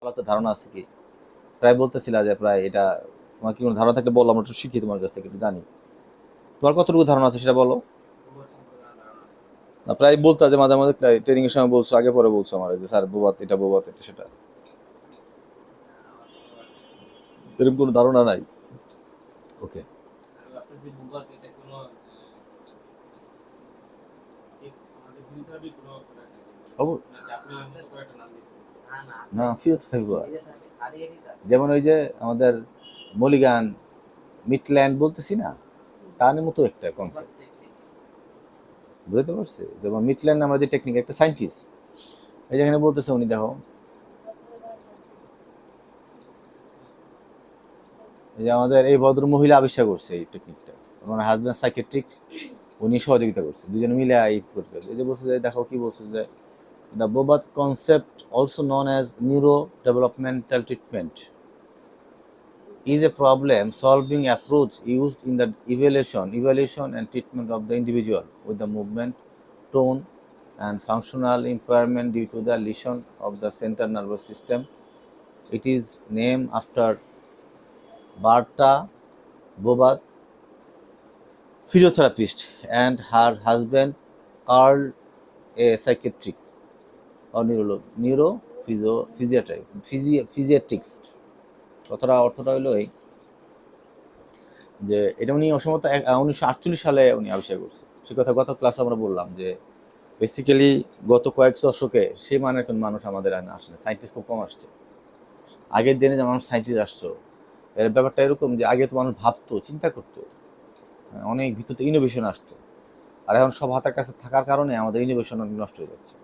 ভালো একটা ধারণা আছে কি? প্রায় বলতেছিলা যে প্রায় এটা তোমার কি কোনো ধারণা থাকলে বলো, আমরা একটু শিখি তোমার কাছ থেকে, একটু জানি। তোমার কতটুকু ধারণা আছে সেটা বলো। না, প্রায় বলতা যে মাঝে মাঝে ট্রেনিং এর সময় বলছো, আগে পরে বলছো আমার যে স্যার বোবাত এটা সেটা, এরকম কোনো ধারণা নাই। ওকে। অব- না, ফিরত থাকবো। যেমন ওই যে আমাদের মলিগান মিডল্যান্ড বলতেছি না, তার মতো একটা কনসেপ্ট, বুঝতে পারছি। যেমন মিডল্যান্ড আমরা যে টেকনিক, একটা সায়েন্টিস্ট এই যেখানে বলতেছে, উনি দেখো এই যে আমাদের এই ভদ্র মহিলা আবিষ্কার করছে এই টেকনিকটা, আমার হাজব্যান্ড সাইকেট্রিক, উনি সহযোগিতা করছে, দুজনে মিলে এই প্রক্রিয়া। এই যে বলছে যে দেখো কি বলছে যে the Bobath concept also known as neurodevelopmental treatment is a problem solving approach used in the evaluation and treatment of the individual with the movement, tone, and functional impairment due to the lesion of the central nervous system. It is named after Barta Bobat, physiotherapist, and her husband Carl, a psychiatric or physiatrist. কথাটা অর্থটা হলো এই যে এটা উনি অসমত 1948 সালে উনি আবিষ্কার করছে। সে কথা গত ক্লাসে আমরা বললাম যে বেসিক্যালি গত কয়েক দশকে সেই মানের কোন মানুষ আমাদের আর আসে না, সায়েন্টিস্ট খুব কম আসছে। আগের দিনে যে মানুষ সায়েন্টিস্ট আসছো, এর ব্যাপারটা এরকম যে আগে তো মানুষ ভাবতো, চিন্তা করতো, অনেক ভিতরে ইনোভেশন আসতো। আর এখন সব হাতের কাছে থাকার কারণে আমাদের ইনোভেশন অনেক নষ্ট হয়ে যাচ্ছে।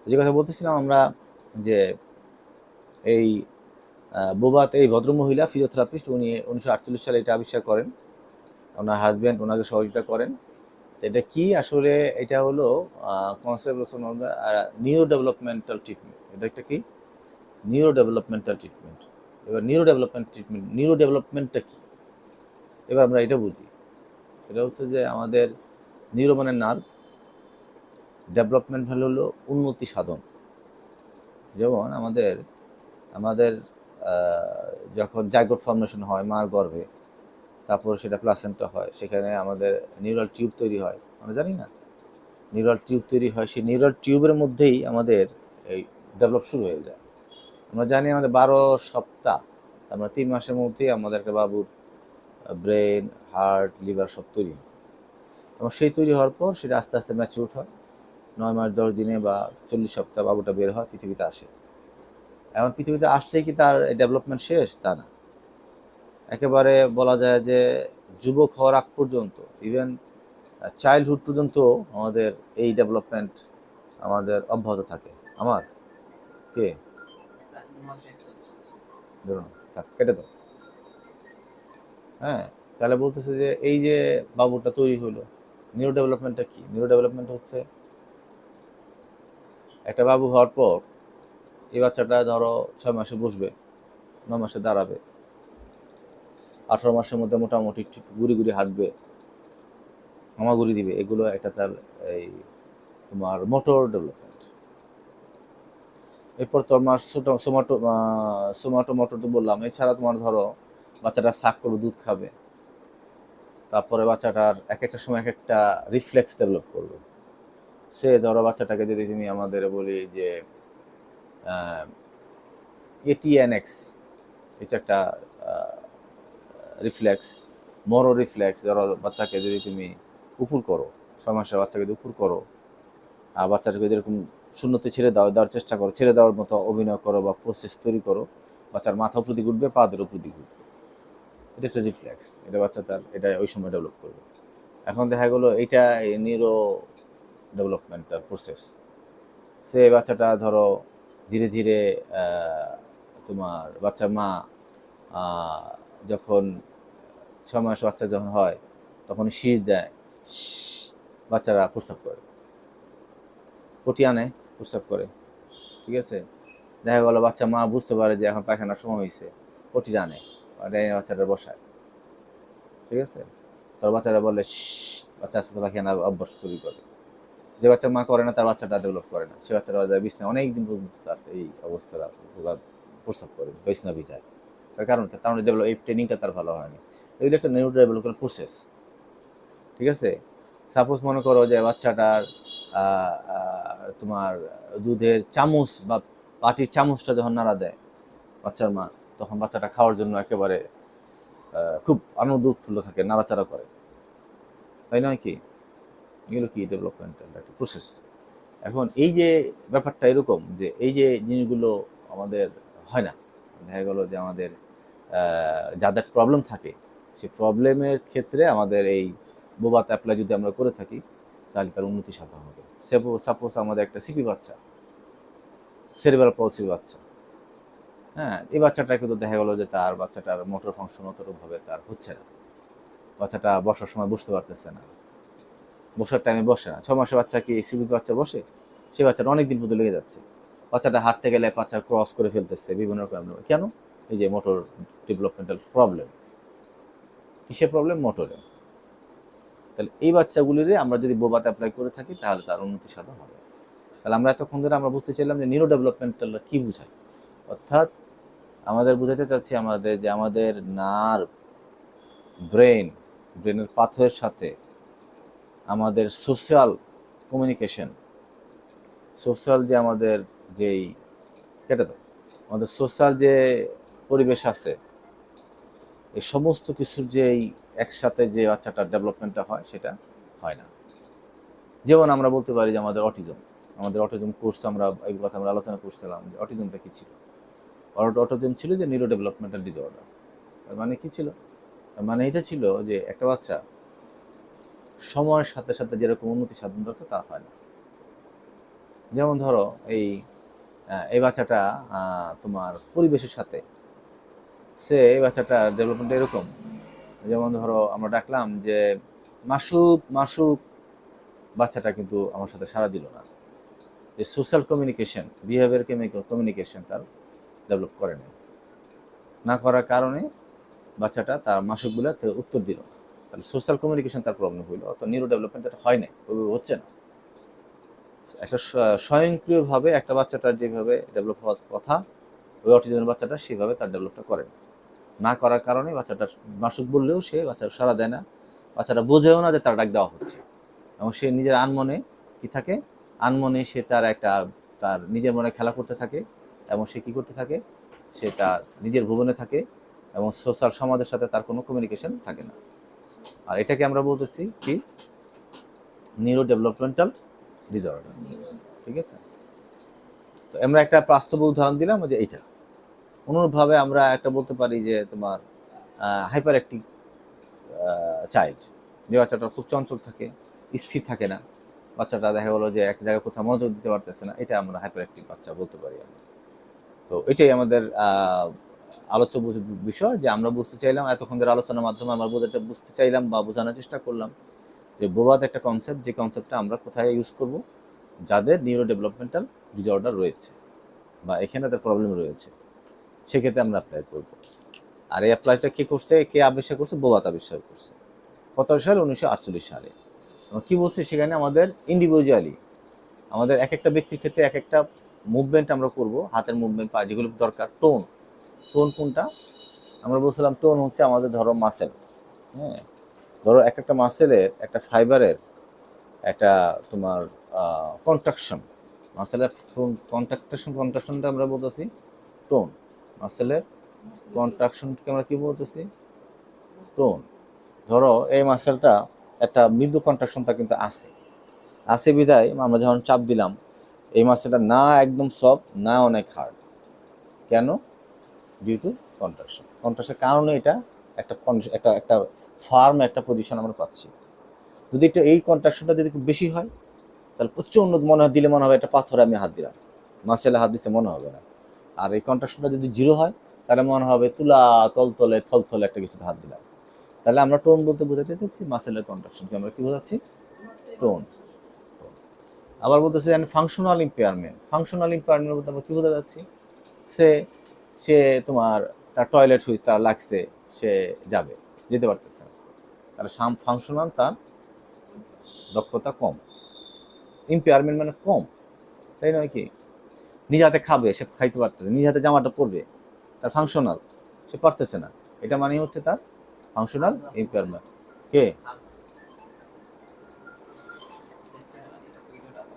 যে কথা বলতেছিলাম আমরা, যে এই বোবাত এই ভদ্রমহিলা ফিজিওথেরাপিস্ট, উনি 1948 সালে এটা আবিষ্কার করেন, ওনার হাজব্যান্ড ওনাকে সহযোগিতা করেন। এটা কি আসলে, এটা হলো কনসেপ্ট নিউরো ডেভেলপমেন্টাল ট্রিটমেন্ট। এটা একটা কি নিউরো ডেভেলপমেন্টাল ট্রিটমেন্ট। এবার নিউরো ডেভেলপমেন্টটা কি, এবার আমরা এটা বুঝি। এটা হচ্ছে যে আমাদের নিউরো মানে নার্ভ, ডেভেলপমেন্ট হলো উন্নতি সাধন। যেমন আমাদের আমাদের যখন জাইগোট ফর্মেশন হয় মার গর্ভে, তারপর সেটা প্লাসেন্টা হয়, সেখানে আমাদের নিউরাল টিউব তৈরি হয়, আমরা জানি না, নিউরাল টিউব তৈরি হয়, সেই নিউরাল টিউবের মধ্যেই আমাদের এই ডেভেলপ শুরু হয়ে যায়। আমরা জানি আমাদের 12 সপ্তাহ, আমরা 3 মাসের মধ্যেই আমাদের একটা বাবুর ব্রেন, হার্ট, লিভার সব তৈরি হয়। এবং সেই তৈরি হওয়ার পর সেটা আস্তে আস্তে ম্যাচিউর হয়, 9 মাস 10 দিনে বা 40 সপ্তাহ বাবুটা বের হয়, পৃথিবীতে আসে। এখন পৃথিবীতে আসলেই কি তার ডেভেলপমেন্ট শেষ? তা না। একেবারে বলা যায় যে যুবক হওয়ার আগ পর্যন্ত, ইভেন চাইল্ডহুড পর্যন্ত আমাদের এই ডেভেলপমেন্ট আমাদের অব্যাহত থাকে। আমার কে ধরুন, থাক, কেটে দাও। হ্যাঁ, তাহলে বলতেছে যে এই যে বাবুটা তৈরি হলো, নিউরো ডেভেলপমেন্টটা কি? নিউরো ডেভেলপমেন্ট হচ্ছে একটা বাবু হওয়ার পর এই বাচ্চাটা ধরো 6 মাসে বসবে, 9 মাসে দাঁড়াবে, 18 মাসের মধ্যে মোটামুটি একটু ঘুরি ঘুরি হাঁটবে, হামাগুড়ি দিবে, এগুলো একটা তার এই তোমার মোটর ডেভেলপমেন্ট। এরপর তোমার সোমাটো মোটর তো বললাম, এছাড়া তোমার ধরো বাচ্চাটা সাক করবে, দুধ খাবে, তারপরে বাচ্চাটার এক একটা সময় এক একটা রিফ্লেক্স ডেভেলপ করবে। সে ধরো বাচ্চাটাকে যদি তুমি আমাদের বলি যে এটিএনএক্স, এটা একটা রিফ্লেক্স, মরো রিফ্লেক্স। ধরো বাচ্চাকে যদি তুমি উপুর করো, 6 মাসের বাচ্চাকে যদি উপুর করো, আর বাচ্চাটাকে যেরকম শূন্যতে দেওয়ার চেষ্টা করো, ছেড়ে দেওয়ার মতো অভিনয় করো বা প্রসেস তৈরি করো, বাচ্চার মাথা উপর দিকে উঠবে, পা দের উপর দিকে উঠবে, এটা একটা রিফ্লেক্স। এটা বাচ্চা তার এটা ওই সময় ডেভেলপ করবে। এখন দেখা গেলো এইটা নিউরো ডেভেলপমেন্টাল প্রসেস। সে বাচ্চাটা ধরো ধীরে ধীরে তোমার বাচ্চার মা আহ, যখন 6 মাস বাচ্চা যখন হয়, তখন শীষ দেয়, বাচ্চারা প্রস্রাব করে, পটি আনে, প্রস্রাব করে, ঠিক আছে। দেখা গেলো বাচ্চা মা বুঝতে পারে যে এখন পায়খানার সময় হয়েছে, পটি আনে, বাচ্চাটা বসায়, ঠিক আছে। তোর বাচ্চারা বলে বাচ্চা আস্তে আস্তে পায়খানা অভ্যাস শুরু করে। যে বাচ্চার মা করে না তার বাচ্চাটা ডেভেলপ করে না, সে বাচ্চাটা যায় বিছনায় অনেক দিন পর্যন্ত তার এই অবস্থাটা প্রস্রাব করে বিছনা ভিজায়। তার কারণ তার ডেভেলপ এই ট্রেনিংটা তার ভালো হয়নি। এগুলো একটা নিউরো ডেভেলপমেন্টাল প্রসেস। ঠিক আছে, সাপোজ মনে করো যে বাচ্চাটার তোমার দুধের চামচ বা পাটির চামচটা যখন নাড়া দেয় বাচ্চার মা, তখন বাচ্চাটা খাওয়ার জন্য একেবারে খুব আনন্দ উৎফুল্ল থাকে, নাড়াচাড়া করে, তাই নয় কি? এগুলো কি ডেভেলপমেন্টাল একটা প্রসেস। এখন এই যে ব্যাপারটা এরকম যে এই যে জিনিসগুলো আমাদের হয় না, দেখা গেলো যে আমাদের যাদের প্রবলেম থাকে সেই প্রবলেমের ক্ষেত্রে আমাদের এই বোবাত অ্যাপ্লাই যদি আমরা করে থাকি তাহলে তার উন্নতি সাধন হবে। সাপোজ আমাদের একটা সিপি বাচ্চা, সেরিব্রাল পলসির বাচ্চা, হ্যাঁ, এই বাচ্চাটা কিন্তু দেখা গেলো যে তার বাচ্চাটার মোটর ফাংশন অতটুকুভাবে তার হচ্ছে না, বাচ্চাটা বসার সময় বসতে পারতেছে না, বসার টাইমে বসে না। 6 মাসের বাচ্চা কি সিপি বাচ্চা বসে? সেই বাচ্চাটা অনেক দিন পর্যন্ত লেগে যাচ্ছে, বাচ্চাটা হাঁটতে গেলে বাচ্চা ক্রস করে ফেলতেছে বিভিন্ন রকম। কেন? এই যে মোটর ডেভেলপমেন্টাল প্রবলেম। কিসের প্রবলেম? মোটরে। তাহলে এই বাচ্চাগুলিরে আমরা যদি বোবাতে অ্যাপ্লাই করে থাকি তাহলে তার উন্নতি সাধন হবে। তাহলে আমরা এতক্ষণ ধরে আমরা বুঝতে চাইলাম যে নিউরো ডেভেলপমেন্টাল কি বোঝায়, অর্থাৎ আমাদের বুঝাতে চাচ্ছি আমাদের যে আমাদের নার্ভ, ব্রেনের পাথরের সাথে আমাদের সোশ্যাল কমিউনিকেশন, সোশ্যাল যে আমাদের যেই কেটে তো আমাদের সোশ্যাল যে পরিবেশ আছে, এই সমস্ত কিছুর যেই একসাথে যে বাচ্চাটার ডেভেলপমেন্টটা হয় সেটা হয় না। যেমন আমরা বলতে পারি যে আমাদের অটিজম কোর্স আমরা এই কথা আমরা আলোচনা করছিলাম যে অটিজমটা কী ছিল। অটিজম ছিল যে নিউরো ডেভেলপমেন্টাল ডিসঅর্ডার। তার মানে কী ছিল? মানে এটা ছিল যে একটা বাচ্চা সময়ের সাথে সাথে যেরকম উন্নতি সাধন দরকার তা হয় না। যেমন ধরো এই বাচ্চাটা তোমার পরিবেশের সাথে এই বাচ্চাটার ডেভেলপমেন্ট এরকম, যেমন ধরো আমরা ডাকলাম যে মাসুক মাসুক, বাচ্চাটা কিন্তু আমার সাথে সাড়া দিল না। যে সোশ্যাল কমিউনিকেশন, বিহেভিয়ার কমিউনিকেশন তার ডেভেলপ করে না করার কারণে বাচ্চাটা তার মাসুকগুলো উত্তর দিল না। তাহলে সোশ্যাল কমিউনিকেশন তার প্রবলেম হইলো, অত নিউরো ডেভেলপমেন্ট হয় না, হচ্ছে না। একটা স্বয়ংক্রিয়ভাবে একটা বাচ্চাটার যেভাবে ডেভেলপ হওয়ার কথা ওই অটিজমের বাচ্চাটা সেভাবে তার ডেভেলপটা করে না করার কারণে বাচ্চাটা মাসুক বললেও সে বাচ্চাটা সাড়া দেয় না, বাচ্চাটা বোঝেও না যে তার ডাক দেওয়া হচ্ছে, এবং সে নিজের আনমনে কি থাকে, আনমনে সে তার নিজের মনে খেলা করতে থাকে, এবং সে কি করতে থাকে, সে তার নিজের ভুবনে থাকে, এবং সোশ্যাল সমাজের সাথে তার কোনো কমিউনিকেশন থাকে না। আর এটাকে আমরা বলতেছি কি নিউরো ডেভেলপমেন্টাল ডিসঅর্ডার। ঠিক আছে, তো আমরা একটা বাস্তব উদাহরণ দিলাম যে এইটা। অনুরূপভাবে আমরা একটা বলতে পারি যে তোমার হাইপার অ্যাক্টিভ চাইল্ড, যে বাচ্চাটা খুব চঞ্চল থাকে, স্থির থাকে না, বাচ্চাটা দেখা গেলো যে এক জায়গায় কোথাও মনোযোগ দিতে পারতেছে না, এটা আমরা হাইপার অ্যাক্টিভ বাচ্চা বলতে পারি আমরা। তো এটাই আমাদের আলোচ্য বিষয়, যে আমরা বুঝতে চাইলাম এতক্ষণ ধরে আলোচনার মাধ্যমে আমরা বুঝতে চাইলাম বা বোঝানোর চেষ্টা করলাম যে বোবাদ একটা কনসেপ্ট, যে কনসেপ্টটা আমরা কোথায় ইউজ করব, যাদের নিউরো ডেভেলপমেন্টাল ডিসঅর্ডার রয়েছে বা এখানে তাদের প্রবলেম রয়েছে সেক্ষেত্রে আমরা অ্যাপ্লাই করব। আর এই অ্যাপ্লাইটা কে আবিষ্কার করছে? বোবাদ আবিষ্কার করছে। কত সালে? 1948 সালে। কি বলছে সেখানে আমাদের ইন্ডিভিজুয়ালি আমাদের এক একটা ব্যক্তির ক্ষেত্রে এক একটা মুভমেন্ট আমরা করব, হাতের মুভমেন্ট পা যেগুলো দরকার। টোন কোনটা আমরা বলছিলাম? টোন হচ্ছে আমাদের ধরো মাসেল, হ্যাঁ, ধরো এক একটা মাসেলের একটা ফাইবারের একটা তোমার কন্ট্রাকশন, মাসেলের কন্ট্রাকশনটা আমরা বলতেছি টোন। মাসেলের কন্ট্রাকশনকে আমরা কি বলতেছি? টোন। ধরো এই মাসেলটা একটা মৃদু কন্ট্রাকশন তা কিন্তু আছে বিধায় আমরা যখন চাপ দিলাম এই মাসেলটা না একদম সফট না অনেক হার্ড। কেন? ডিউ টু কন্ট্রাকশনের কারণে এটা একটা একটা একটা ফার্ম একটা পজিশন আমরা পাচ্ছি। যদি একটু এই কন্ট্রাকশনটা যদি খুব বেশি হয় তাহলে প্রচণ্ড মনে হয়, দিলে মনে হবে একটা পাথরে আমি হাত দিলাম, মাসেলে হাত দিতে মনে হবে না। আর এই কন্ট্রাকশনটা যদি জিরো হয় তাহলে মনে হবে তুলা তলতলে থলথলে একটা কিছুতে হাত দিলাম। তাহলে আমরা টোন বলতে বোঝাতে চাচ্ছি মাসেলের কন্ট্রাকশনকে আমরা কি বোঝাচ্ছি? টোন। আবার বলতেছি ফাংশনাল ইম্পেয়ারমেন্ট বলতে আমরা কি বোঝা যাচ্ছি? সে তোমার তার টয়লেট তার লাগছে, সে যেতে পারতেছে না, তার ফাংশনাল তার দক্ষতা কম, ইম্পেয়ারমেন্ট মানে কম, তাই নয় কি? নিজ হাতে খাবে, সে খাইতে পারতেছে, নিজ হাতে জামাটা পরবে, তার ফাংশনাল, সে পারতেছে না, এটা মানে হচ্ছে তার ফাংশনাল ইম্পেয়ারমেন্ট। কে?